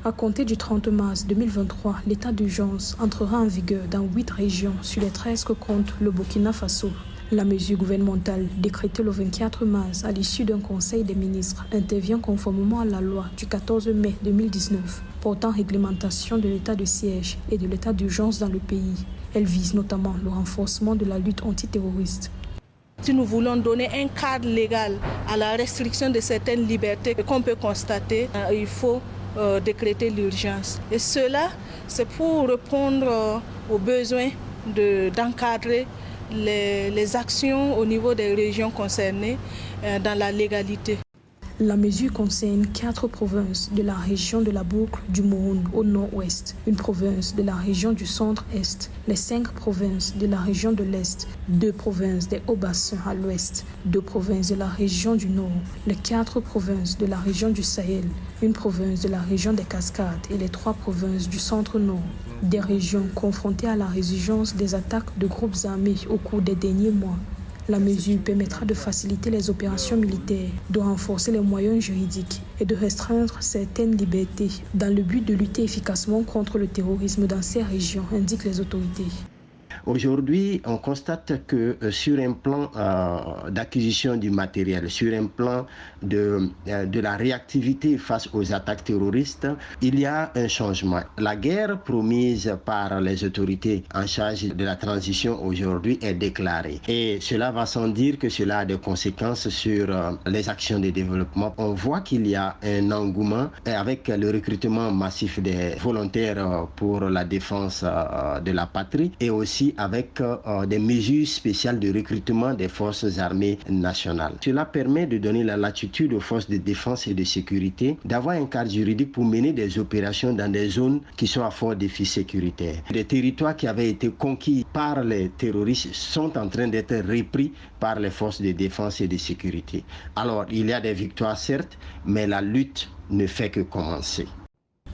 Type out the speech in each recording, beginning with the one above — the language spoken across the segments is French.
À compter du 30 mars 2023, l'état d'urgence entrera en vigueur dans 8 régions sur les 13 que compte le Burkina Faso. La mesure gouvernementale décrétée le 24 mars à l'issue d'un conseil des ministres intervient conformément à la loi du 14 mai 2019 portant réglementation de l'état de siège et de l'état d'urgence dans le pays. Elle vise notamment le renforcement de la lutte antiterroriste. Si nous voulons donner un cadre légal à la restriction de certaines libertés qu'on peut constater, il faut décréter l'urgence. Et cela, c'est pour répondre aux besoins d'encadrer les actions au niveau des régions concernées dans la légalité. La mesure concerne 4 provinces de la région de la boucle du Mouhoun au nord-ouest, une province de la région du centre-est, les 5 provinces de la région de l'est, 2 provinces des Hauts-Bassins à l'ouest, 2 provinces de la région du nord, les 4 provinces de la région du Sahel, une province de la région des Cascades et les 3 provinces du centre-nord. Des régions confrontées à la résurgence des attaques de groupes armés au cours des derniers mois. La mesure permettra de faciliter les opérations militaires, de renforcer les moyens juridiques et de restreindre certaines libertés dans le but de lutter efficacement contre le terrorisme dans ces régions, indiquent les autorités. Aujourd'hui, on constate que sur un plan d'acquisition du matériel, sur un plan de la réactivité face aux attaques terroristes, il y a un changement. La guerre promise par les autorités en charge de la transition aujourd'hui est déclarée. Et cela va sans dire que cela a des conséquences sur les actions de développement. On voit qu'il y a un engouement avec le recrutement massif des volontaires pour la défense de la patrie et aussi avec des mesures spéciales de recrutement des forces armées nationales. Cela permet de donner la latitude aux forces de défense et de sécurité d'avoir un cadre juridique pour mener des opérations dans des zones qui sont à fort défi sécuritaire. Les territoires qui avaient été conquis par les terroristes sont en train d'être repris par les forces de défense et de sécurité. Alors, il y a des victoires certes, mais la lutte ne fait que commencer.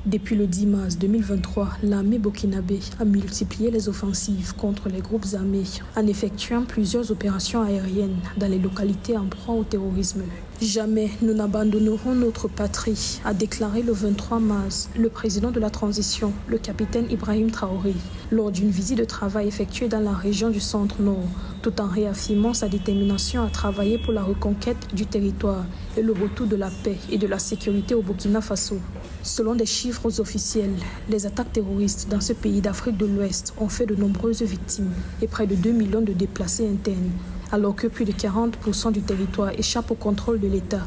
Depuis le 10 mars 2023, l'armée burkinabé a multiplié les offensives contre les groupes armés en effectuant plusieurs opérations aériennes dans les localités en proie au terrorisme. Jamais nous n'abandonnerons notre patrie, a déclaré le 23 mars le président de la transition, le capitaine Ibrahim Traoré, lors d'une visite de travail effectuée dans la région du centre-nord, tout en réaffirmant sa détermination à travailler pour la reconquête du territoire et le retour de la paix et de la sécurité au Burkina Faso. Selon des chiffres officiels, les attaques terroristes dans ce pays d'Afrique de l'Ouest ont fait de nombreuses victimes et près de 2 millions de déplacés internes, alors que plus de 40% du territoire échappe au contrôle de l'État.